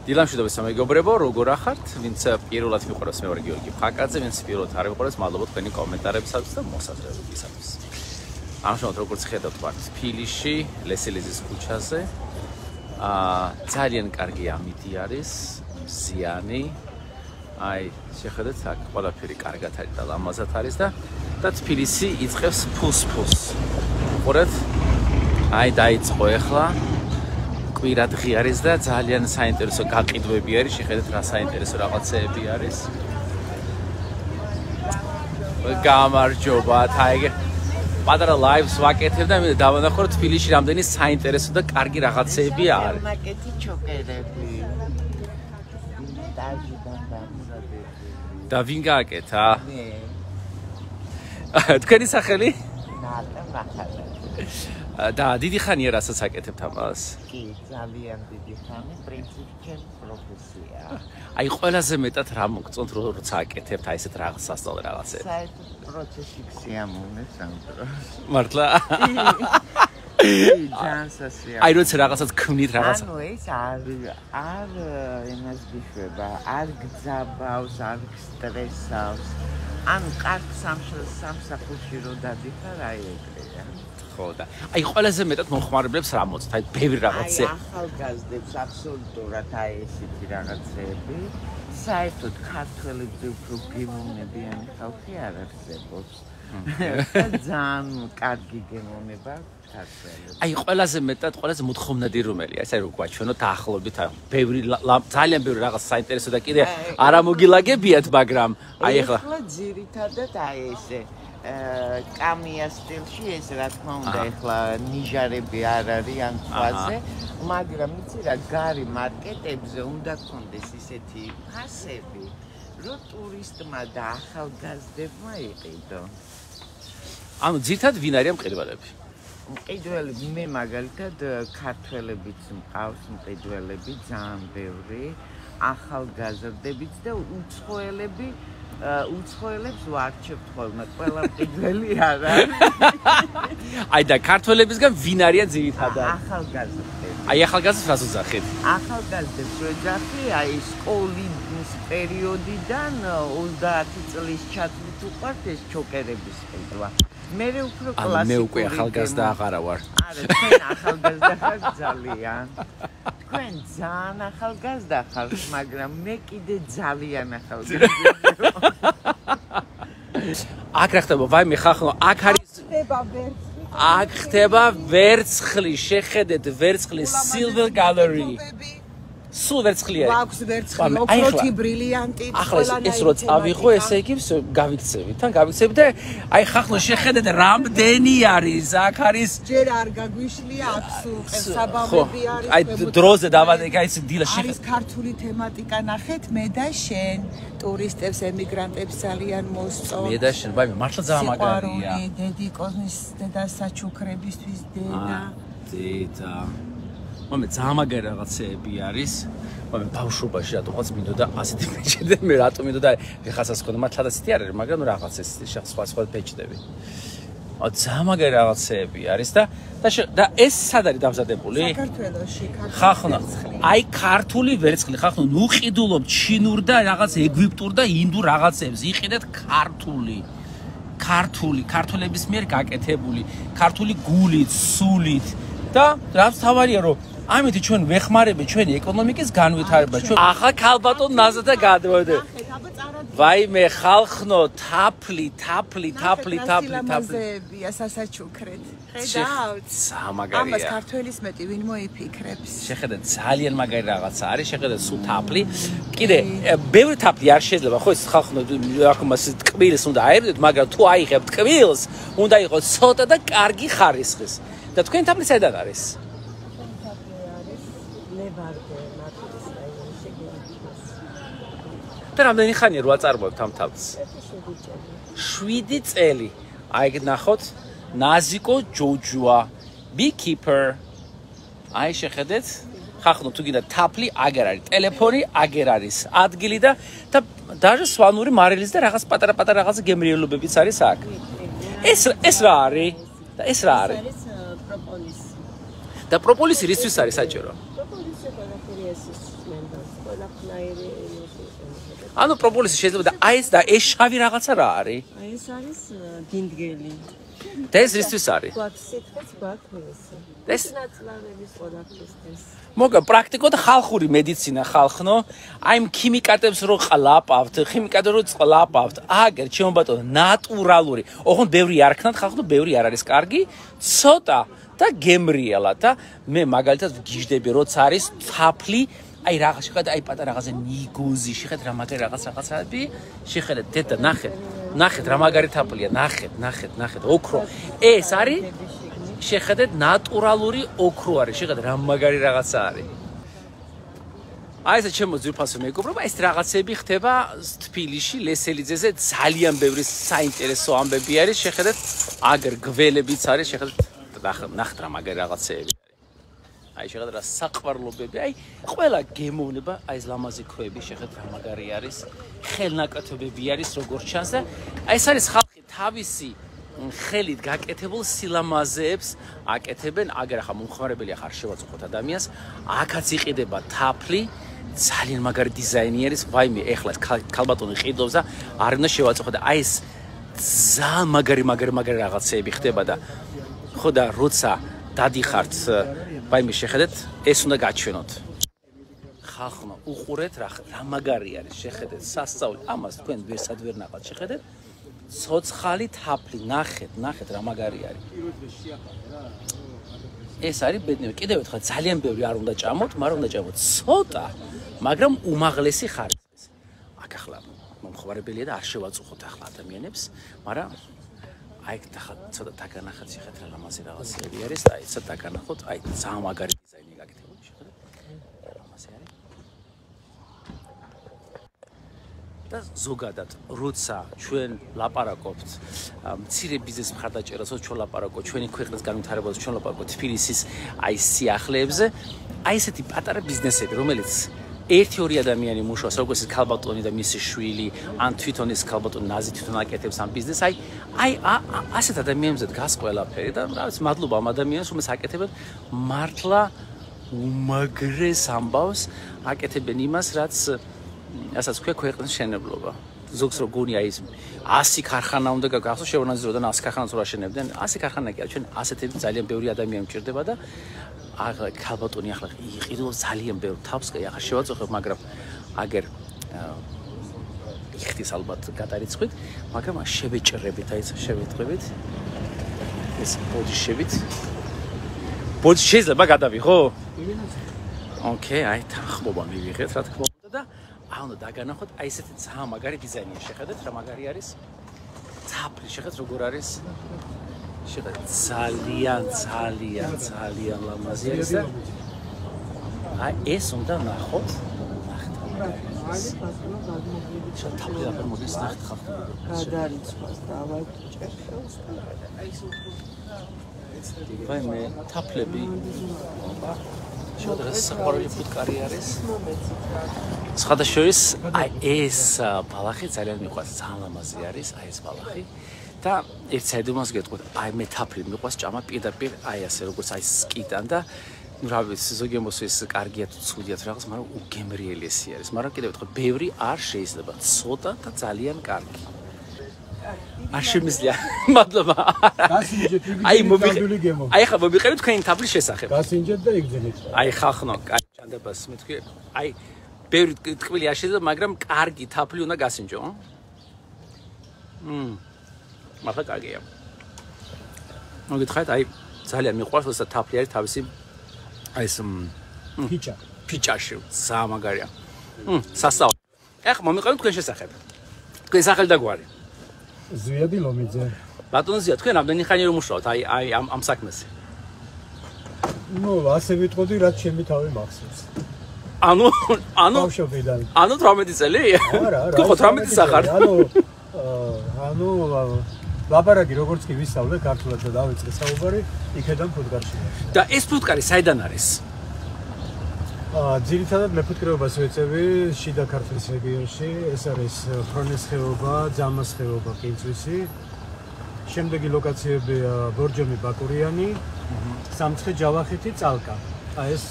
დილამშვიდობის მეგობრებო, როგორ ახართ? ვინც პირველად მიყვარს მე ვარ გიორგი ფაკაძე, ვინც პირველად არ მიყვარს, მადლობა თქვენი კომენტარებისათვის და მოსაზრებებისათვის. ამჟამად როგორც ხედავთ, ვარ თბილისში, ლესელიზის ქუჩაზე. ძალიან კარგი ამიტი არის, მზიანი. აი, შეხედეთ, აქ ყველაფერი კარგად არის და ლამაზად არის და თბილისი იწყებს ფუს-ფუს. ყურეთ, აი დაიწყო ახლა. კვირა დღე არის და ძალიან საინტერესო გაყიდვები არის, შეხედეთ რა საინტერესო რაღაცეები არის. გამარჯობა, თაიგე. პატარა ლაივს ვაკეთებ და მე დავანახო რომ თბილისში რამდენი საინტერესო და კარგი რაღაცეები არის. მაკეტი ჩოკერები. დაჟიდან დამზადებული. და ვინ გააკეთა? მე. თქვენი სახელი? ნატა მახალა. და დიდი ხანია რასაც აკეთებთ ამას? კი, ძალიან დიდი ხანი, პრინციპი ჩემი პროფესია. აი ყველაზე მეტად რა მოგწონთ როცა აკეთებთ აი ესეთ რაღაც სასწავლო რაღაცებს? საერთოდ პროცესი გსიამოვნებს ამ დროს. მართლა? ძალიან სასიამოვნო. აი როცა რაღაცას ქმნით რაღაცა. ანუ ეს არ იმას გიშვება, არ გძაბავს, არ გსტრესავს. ანუ კარგ სამსახურში რო დადიხარ, აი ეგრეა. ხო და აი ყველაზე მეტად მომხმარებლებს რა მოწთ? აი ბევრი რაღაცე. აი ახალგაზრდებს აბსოლუტურად აი ესეთი რაღაცეები. საერთოდ ქართველებზე უფრო გემოვნებიანი ხალხი არ არსებობს. ძალიან კარგი გემოვნება ქართველებს. აი ყველაზე მეტად ყველაზე მოთხოვნადი რომელია? ეს აი რო გვაჩვენოთ ახლობით ბევრი ძალიან ბევრი რაღაც საინტერესო და კიდე არა მოგილაგებიათ, მაგრამ აი ახლა ძირითადად აი ესე კამია სტილში ეს რა თქმა უნდა ახლა ნიჟარები არ არის ან ქვაზე, მაგრამ იცი რა გარი მარკეტებზე უნდა გქონდეს ისეთი ფასები, რომ ტურისტმა და ახალგაზრდებმა იყიდო. ანუ ძირთად ვინ არის მყიდველები? მყიდველები მე მაგალითად ქართველებიც მყავს მყიდველები ძალიან ბევრი, ახალგაზრდებიც და უცხოელებს ვარჩევთ ხოლმე, ყველა მყიდველი არ არის. აი და ქართველებისგან ვინ არიან ძირითადად? ახალგაზრდები. აი ახალგაზრდებს რას უძახით? ახალგაზრდებს რო ეძახი, აი სკოლის პერიოდიდან 30 წლის ჩათვლით უყვართ ეს ჩოკერების ყიდვა. მე უფრო კლასიკური. მე უკვე ახალგაზრდა აღარა ვარ. არა, თქვენ ახალგაზრდა ხართ ძალიან. თქვენ ძალიან ახალგაზრდა ხართ, მაგრამ მე კიდე ძალიან ახალგაზრდა. აქ რა ხდება? ვაიმე ხახნო, აქ არის აქ ხდება ვერცხლი, შეხედეთ ვერცხლის Silver Gallery. სულ ვერცხლი არის. აქვს ვერცხლი, ოქროთი, ბრილიანტი, ახლა ეს რო წავიღო, ესე იგი გავიქცევით, თან გავიქცევით და აი ხახნო შეხედეთ რამდენი არის, აქ არის ჯერ არ გაგვიშლია აფსუ, ყერსაბამები არის. აი დროზე დავადე, აი ეს დილა შეხედეთ. არის ქართული თემატიკა ნახეთ, მე და შენ, ტურისტებს, ემიგრანტებს ძალიან მოსწონს. მე და შენ, ვაიმე, მართლა ძალიან მაგარია. დედიკოსის დედას საჩუქრებისთვის დედა. დედა. მამე ძალიან მაგარი რაღაცეები არის. მამე ბავშვობაში რატომაც მინდოდა ასეთი პეჭდები, მე რატომ მინდოდა ხასას ხონდა, მართლა ასეთი არ არის, მაგრამ რაღაც ეს სხვა პეჭდები. ძალიან მაგარი რაღაცეები არის და ეს სად არის დამზადებული? საქართველოში, ხახნო. აი ქართული ვერცხლი, ხახნო, ნუ ყიდულობ ჩინურ და რაღაც ეგვიპტურ და ინდურ რაღაცებს. იყიდეთ ქართულების მიერ გაკეთებული, ქართული გულით, სულით და რაც თავარია რომ ამით ჩვენ ვეხმარებთ ჩვენი ეკონომიკის განვითარებას. ჩვენ ახლა ქალბატონ ნაზა და გადმოვიდე. ვაიმე ხალხნო, თაფლი. ლამაზებია სასაჩუქრეთ. ხედავთ? სამაგარია. ამას ქართველის მეტი ვინ მოიფიქრებს? შეხედეთ ძალიან მაგარი რაღაცა არის, შეხედეთ სულ თაფლი. კიდე ბევრი თაფლი არ შეიძლება, ხო ეს ხალხნო აქ მას ტკბილს უნდა აერიდეთ, მაგრამ თუ აიღებთ ტკბილს, უნდა იყოს ცოტა და კარგი ხარისხის. და თქვენ თაფლი საიდან არის? და რამდენი ხანია რო აწარმოებთ ამ თაფლს? 7 წელი. აი ნახოთ, ნაზიკო ჯოჯუა, beekeeper. აი შეხედეთ, ხახნო თუ გინდა თაფლი აგერ არის, ტელეფონი აგერ არის, ადგილი და даже სვანური მარილის და რაღაც პატარა რაღაც გემრიელობებიც არის აქ. ეს რა არის? და ეს რა არის? პროპოლისი. და პროპოლისი რისთვის არის საჭირო? პროპოლისი ყველაფერი პროპოლისის მენდას ყველაფერი ანუ პროპოლისი შეიძლება და აი ეს და ეს შავი რაღაცა რა არის? აი ეს არის დინდგელი. და ეს ისთვის არის? გვაქვს სითხეც გვაქვს ეს ნაწლავების ყველაფრის ეს. მოგა პრაქტიკულად ხალხური მედიცინა ხალხნო, აი იმ ქიმიკატებს რო ყლაპავთ, ქიმიკატებს რო ყლაპავთ, აგერ ჩემო ბატონო ნატურალური. ოღონდ ბევრი არ ქნათ ხალხნო, ბევრი არ არის კარგი, ცოტა და გემრიალა და მე მაგალითად ვგიჟდები როცა არის თაფლი, აი რაღაც შეხედა, აი პატარა რაღაცა ნიგოზი, შეხედა რა მაგარი რაღაცები, შეხედა დედა ნახეთ რა მაგარი თაფლია, ნახეთ, ოქრო. ეს არის შეხედეთ ნატურალური ოქრო არის, შეხედა რა მაგარი რაღაცა არის. აი ეს ჩემო ძვირფასო მეგობრებო, ეს რაღაცები ხდება თბილისში, ლესელიძეზე ძალიან ბევრი საინტერესო ამბები არის, შეხედეთ აგერ გველებიც არის, შეხედეთ ნახეთ რა მაგარი რაღაცეები. აი შეხედეთ რა საყვარლობები, აი ყველა გემოვნება, აი ეს ლამაზი ქვები, შეხედეთ რა მაგარი არის, ხელნაკეთობები არის როგორც ჩანს და აი ეს არის ხალხი თავისი ხელით გაკეთებულ სილამაზეებს აკეთებენ, აგერ ახლა მომხმარებელი ახლა არ შევაწუხოთ ადამიანს, აქაც იყიდება თაფლი, ძალიან მაგარი დიზაინი არის, ვაიმე, ეხლა ქალბატონი ყიდობს და არ უნდა შევაწუხოთ და აი ეს ძალიან მაგარი რაღაცეები ხდება და ხო და როცა დადიხართ, ვაიმე შეხედეთ, ეს უნდა გაჩვენოთ. ხალხმა უყურეთ რა მაგარი არის, შეხედეთ, სასწაული, ამას თქვენ ვერსად ვერ ნახავთ, შეხედეთ. ცოცხალი თაფლი, ნახეთ რა მაგარი არის. ეს არის ბედნიერი. კიდევ ერთხელ ძალიან ბევრი არ უნდა ჭამოთ, მაგრამ უნდა ჭამოთ ცოტა, მაგრამ უმაღლესი ხარისხის. აქ ახლა მომხმარებელია და არ შევაწუხოთ ახლა ადამიანებს, მაგრამ აი ცოტა დაგანახოთ, შეხედეთ რა ლამაზი რაღაცები არის და აი ცოტა დაგანახოთ, აი ძალიან მაგარი დიზაინი გაკეთებული, შეხედეთ. ლამაზი არის. და ზოგადად, როცა ჩვენ ლაპარაკობთ მცირე ბიზნეს მხარდაჭერას, ჩვენ ლაპარაკობთ ჩვენი ქვეყნის განვითარებაზე, ჩვენ ლაპარაკობთ თბილისის აი სიახლეებზე, აი ესეთი პატარა ბიზნესები, რომელიც 1-2 ადამიანი მუშაობს, როგორც ის ქალბატონი და მისი შვილი, ან თვითონ ის ქალბატონი ნაზი თვითონ აკეთებს ამ ბიზნესს, აი ასეთ ადამიანებზე დგას ყველაფერი და რა ვიცი, მადლობა ამ ადამიანს, რომელსაც აკეთებენ მართლა უმაგრეს ამბავს, აკეთებენ იმას, რაც ასაც ქვია ქვეყნის შენებლობა. ზოგს რო გონია ის 100 ქარხანა უნდა გაგახსოვს, შევანაზროდან 100 ქარხანას რო აშენებდნენ, 100 ქარხანა კი არა, ჩვენ ასეთები ძალიან ბევრი ადამიანი მჭირდება და ახლა ქალბატონი ახლა იყიდო ძალიან ბევრ თავს, ახლა შევაწუხებ, მაგრამ აგერ იხდის ალბათ გადარიცხვით, მაგრამ შევეჭრებით, აი ეს შევეთყვებით. ეს ბოდიშებით. ბოდიში შეიძლება გადავიღო? ოკეი, აი თანხმობა მივიღეთ, რა თქმა უნდა და ანუ დაგანახოთ, აი ესეთი ძალიან მაგარი დიზაინია, შეხედეთ რა მაგარი არის. თაფლი, შეხედეთ როგორ არის. შეხედეთ ძალიან ლამაზი არის და აი ეს უნდა ნახოთ. თაფლი რა მოდის ნახეთ ხალხო. გადარიცხვას დავაჭერს. ვაიმე, თაფლები. შედრეს საყვარელი ფუტკარი არის. სხვადასხვის აი ეს ბალახი ძალიან მიყვარს, ძალიან ლამაზი არის, აი ეს ბალახი. და ერთ საიდუმლოს გეტყვით, აი მე თაფლი მიყვარს ჭამა პირდაპირ, აი ასე როგორც აი სკიდან და ну რა ვიცი, ზოგი მოსვი ეს კარგია თუ ცუდია თუ რაღაც, მაგრამ უგემრიელესი არის. მაგრამ კიდევ ერთხელ, ბევრი არ შეიძლება, ცოტა და ძალიან კარგი. არ შემიძლია. მადლობა. აი ხა მომიყევით თქვენი თაფლის შესახებ. გასინჯეთ და იგზენით. აი ხალხნო, კაი ჩანდებას მეთქვი. აი ბევრი ტკბილი არ შეიძლება, მაგრამ კარგი თაფლი უნდა გასინჯო. მართლა კარგია. მოგითხარით, აი ძალიან მიყვარს, როცა თაფლი არის თავისი აი ეს ფიჭაში, ძალიან მაგარია. სასწაული. ეხლა მომიყევით თქვენ შესახებ. თქვენ სახელი და გვარი. ზვიადი ლომიძე. ბატონო ზია, თქვენ ამდენი ხანი რომ მუშაობთ აი ამ საქმეზე? ნუ ასე ვიტყოდი, რაც ჩემი თავი მახსოვს. ანუ ბავშვობიდან. ანუ 18 წელი? არა, თუ 18 სახარ. ანუ ლაპარაკი როგორც კი ვისწავლე ქართულად და დავიწყე საუბარი, იქედან ფუტკარში. და ეს ფუტკარი საიდან არის? ძირითადად მეფუტკრეობას ვეწევი შიდა ქართლის რეგიონში, ეს არის ფრონეს ხეობა, ძამას ხეობა, კინწვისი. შემდეგი ლოკაციებია ბორჯომი, ბაკურიანი, სამცხე, ჯავახეთი, წალკა. ეს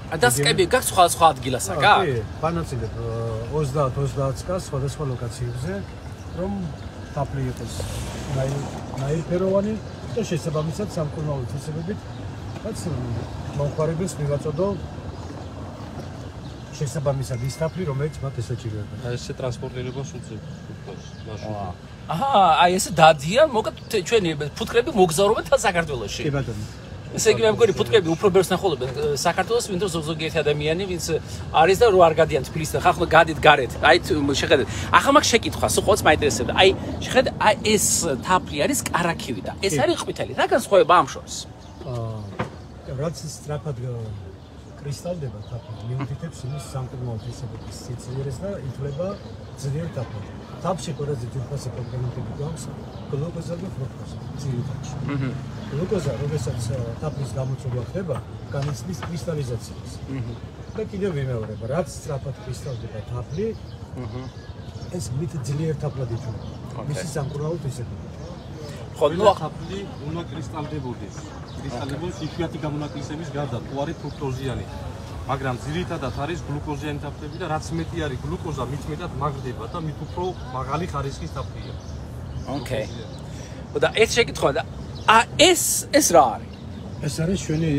და სკები გაქვს სხვა ადგილასა, რა? კი, განაწილებ 30-30 კაც სხვადასხვა ლოკაციებზე, რომ თაფლი იყოს ნაირფეროვანი და შესაბამისად სამკურნალო თვისებებით რაც მომხმარებელს მივაწოდო შესაბამისად ის თაფლი, რომელიც მათ ესაჭიროება. ესე ტრანსპორტირებას უწევს მარშრუტი. აი ესე დადიან, მოკლედ ჩვენი ფუტკრები მოგზაურობენ თან საქართველოში. კი ბატონო. ესე იგი მე მგონი ფუტკრები უფრო ბევრს ნახულობენ საქართველოს, ვინც რომ ზოგიერთი ადამიანი, ვინც არის და რო არ გადიან თბილისიდან, ხახლა გადით გარეთ. აი შეხედეთ. ახლა მაგ შეკითხვა, სულ ყოველს მაინტერესებდა. აი შეხედეთ, აი ეს თაფლი არის კარაქივი და ეს არის ყვითელი. რა განსხვავება ამ შორის? რაც სწრაფად კრისტალდება თაფლი, მიუთითებს იმის სამკურნალო თვისებების სიციერეს და ითვლება ძლიერ თაფლად. თაფლში ყველაზე ძვირფასი კომპონენტები გვაქვს გლუკოზა და ფრუქტოზა ძირითადში. გლუკოზა, როდესაც თაფლის გამოცვლა ხდება, განიცდის კრისტალიზაციას. და კიდევ ვიმეორებ, რაც სწრაფად კრისტალდება თაფლი, ეს მით ძლიერ თაფლად ითვლება. მისი სამკურნალო თვისებები. ხო, ნუ თაფლი უნდა კრისტალდებოდეს. კრისტალდებოდეს იშვიათი გამონაკლისების გარდა, თუ არის ფრუქტოზიანი. მაგრამ ძირითადად არის გლუკოზიანი თაფლები და რაც მეტი არის გლუკოზა, მით მეტად მაგრდება და მით უფრო მაღალი ხარისხის თაფლია. ოკეი. და ეს შეკითხვა და ეს რა არის? ეს არის ჩვენი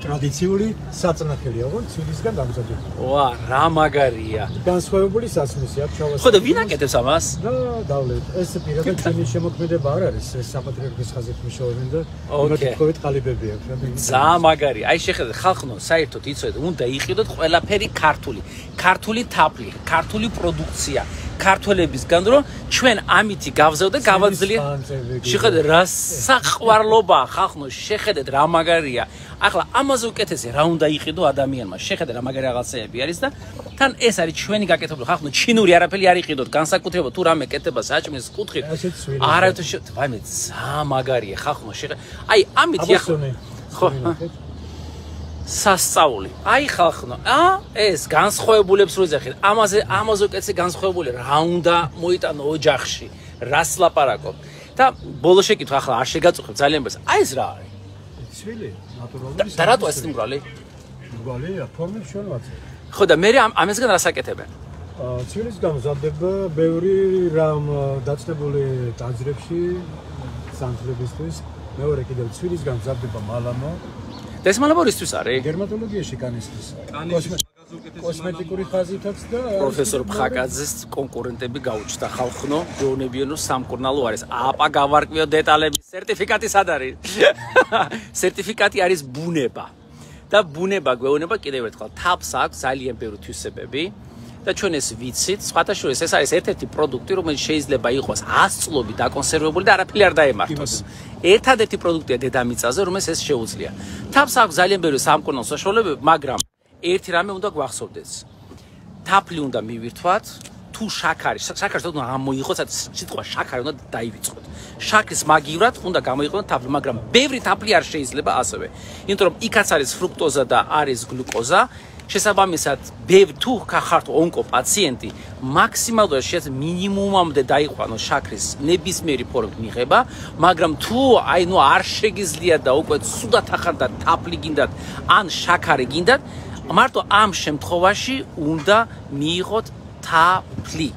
ტრადიციული საწნახელი, ოღონდ ცვილისგან დამზადებული. ვა, რა მაგარია. განსხვავებული სასმისი აქვს ჩავასწავლე. ხო და ვინ აკეთებს ამას? და დავლეთ. ეს პირადად ჩვენი შემოქმედება არ არის, ეს საპატრიარქოს ხაზით მუშაობენ და იმათქვით ყალიბები აქვს. ზა მაგარია. აი შეხედეთ, ხალხნო, საერთოდ იცოდეთ, უნდა იყიდოთ ყველაფერი ქართული. ქართული თაფლი, ქართული პროდუქცია. ქართველებისგან რომ ჩვენ ამითი გავზევ და გავაძლიერე. შეხედეთ რა საყვარლობა ხალხნო, შეხედეთ რა მაგარია. ახლა ამაზე უკეთესი რა უნდა იყიდო ადამიანმა. შეხედეთ რა მაგარი რაღაცეები არის და თან ეს არის ჩვენი გაკეთებული ხალხნო, ჩინური არაფერი არ იყიდოთ, განსაკუთრებულად თუ რამე კეთება საჭმლის კუთხით. არავითარ ვაიმე ზა მაგარია ხალხნო, შეხედეთ. აი ამითი ახლა ხო სასწაული. აი ხალხნო, ეს განსხვავებულებს რო ეძახით. ამაზე უკეთესი განსხვავებული რა უნდა მოიტანო ოჯახში, რას ლაპარაკობ. და ბოლო შეკითხვა ახლა არ შეგაწუხებ ძალიან ბევრს. აი ეს რა არის? ცვილი, ნატურალური. და რატო ეს მრგვალი? მრგვალია, ფორმით ჩვენ ვაცებ. ხო და მე ამისგან რას აკეთებენ? ცვილის გამზადდება ბევრი რამ დაწნებული ტაძრებში სანთლებისთვის. მეორე კიდევ ცვილის გამზადდება მალამო. და ეს მალაბორისთვის არის? დერმატოლოგიაში კანისტრის. კოსმეტიკური ხაზითაც და პროფესორ ფხაკაძის კონკურენტები გაუჩნდა ხალხნო, გეუბნებიანო სამკურნალო არის. აპა გავარკვიო დეტალები, სერტიფიკატი სად არის? სერტიფიკატი არის ბუნება. და ბუნება გვეუბნება კიდევ ერთხელ, თაფლს აქვს ძალიან ბევრი თვისებები. და ჩვენ ეს ვიცით, სხვათა შორის ეს არის ერთ-ერთი პროდუქტი, რომელიც შეიძლება იყოს 100 წლები დაკონსერვებული და არაფერი არ დაემართოს. ერთადერთი პროდუქტია დედამიწაზე, რომელსაც ეს შეუძლია. თაფლს აქვს ძალიან ბევრი სამკურნალო საშუალებები, მაგრამ ერთი რამე უნდა გვახსოვდეს. თაფლი უნდა მივირთვათ, თუ შაქარი უნდა გამოიღოს, სიტყვა შაქარი უნდა დაივიწყოთ. შაქრის მაგივრად უნდა გამოიყენოთ თაფლი, მაგრამ ბევრი თაფლი არ შეიძლება ასევე. იმიტომ რომ იქაც არის ფრუქტოზა და არის გლუკოზა. შესაბამისად, თუ ხართ ონკოპაციენტი, მაქსიმალურად შეიძლება მინიმუმამდე დაიყვანოს შაქრის ნებისმიერი ფორმით მიღება, მაგრამ თუ არ შეგიძლიათ და უკვე სუდად ახარ და თაფლი გინდათ, ან შაქარი გინდათ, მარტო ამ შემთხვევაში უნდა მიიღოთ თაფლი.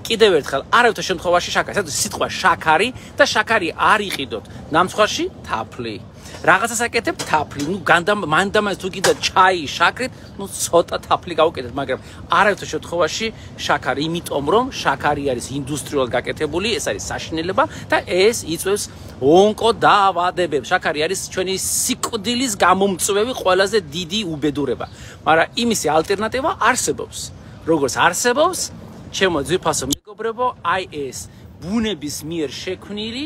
კიდევ ერთხელ, არავითარ შემთხვევაში შაქარი, სიტყვა შაქარი და შაქარი არ იყიდოთ. ნამცხვარში თაფლი. რაღაცას აკეთებ თაფლი, მანდამას თუ კიდე ჩაი შაქრით, ცოტა თაფლი გავუკეთეთ, მაგრამ არავითარ შემთხვევაში შაქარი, იმიტომ რომ შაქარი არის ინდუსტრიულად გაკეთებული, ეს არის საშინელება და ეს იწვევს ონკოდაავადებებს. შაქარი არის ჩვენი სიკვდილის გამომწვევი ყველაზე დიდი უბედურება. მაგრამ იმისი ალტერნატივა არსებობს. როგორც არსებობს, ჩემო ძვირფასო მეგობრებო, აი ეს ბუნების მიერ შექმნილი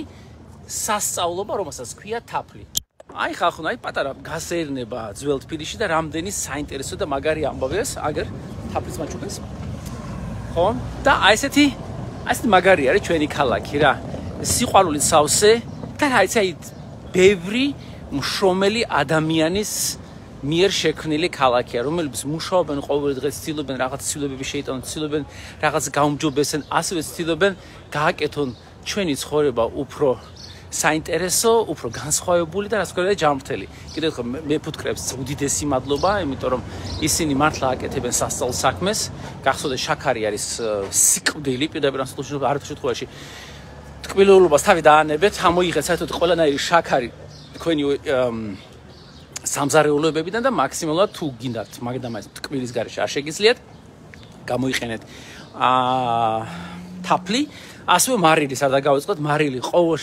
სასწავლობა, რომელსაც ქვია თაფლი. აი ხალხო, აი პატარა გასეირნება ძველ თბილისში და რამდენი საინტერესო და მაგარი ამბავია აგერ თაფლის მაჩუბეს. ხო? და აი ესეთი მაგარი არის ჩვენი ქალაქი რა. სიყვარულით სავსე და აი ბევრი მშრომელი ადამიანის მიერ შექმნილი ქალაქია, რომლებიც მუშაობენ ყოველ დღეს, ცდილობენ რაღაც ცვლილებები შეიტანონ, ცდილობენ რაღაც გაუმჯობესენ, ასევე ცდილობენ გააკეთონ ჩვენი ცხოვრება უფრო საინტერესო, უფრო განსხვავებული და რაც ქვია ჯანმრთელი. კიდევ ერთხელ მეფუტკრებს უდიდესი მადლობა, იმიტომ რომ ისინი მართლა აკეთებენ სასწავლო საქმეს. გახსოვდეს შაქარი არის სიკვდილი, პირდაპირ ამ შემთხვევაში ტკბილულობას თავი დაანებეთ, ამოიღეთ საერთოდ ყველანაირი შაქარი თქვენი სამზარეულოებებიდან და მაქსიმალურად თუ გინდათ მაგდამაის ტკბილის გარეშე არ შეგიძლიათ გამოიყენეთ თაფლი, ასევე მარილის არ დაგავიწყოთ, მარილი ყოველ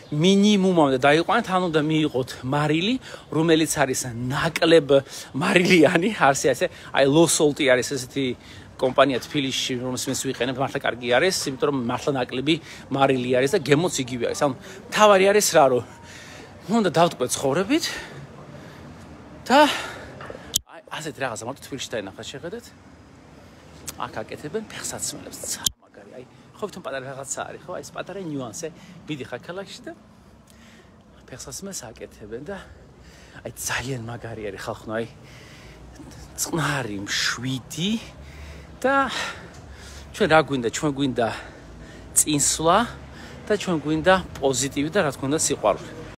მინიმუმამდე დაიყვანეთ, ან უნდა მიიღოთ მარილი, რომელიც არის ნაკლებ მარილიანი, ასე, აი ლოსოლტი არის ესეთი კომპანია თბილისში, რომელსაც ვიყენებ, მართლა კარგი არის, იმიტომ რომ მართლა ნაკლები მარილი არის და გემოც იგივე არის. ანუ თავარი არის რა, რომ უნდა დავტყვეთ ცხოვრებით და აი ასეთ რაღაცა მარტო თბილისში დაინახეთ, შეხედეთ. აქ აკეთებენ ფეხსაცმელებს, მაგარი, აი ხო თვითონ პატარა რაღაცა არის, ხო, აი ეს პატარა ნიუანსე, მიდი ხარ ქალაქში და ფეხსაცმელს აკეთებენ და აი ძალიან მაგარი არის ხალხო, აი წყნარი, მშვიდი და ჩვენ რა გვინდა, ჩვენ გვინდა წინსვლა და ჩვენ გვინდა პოზიტივი და რა თქმა უნდა სიყვარული.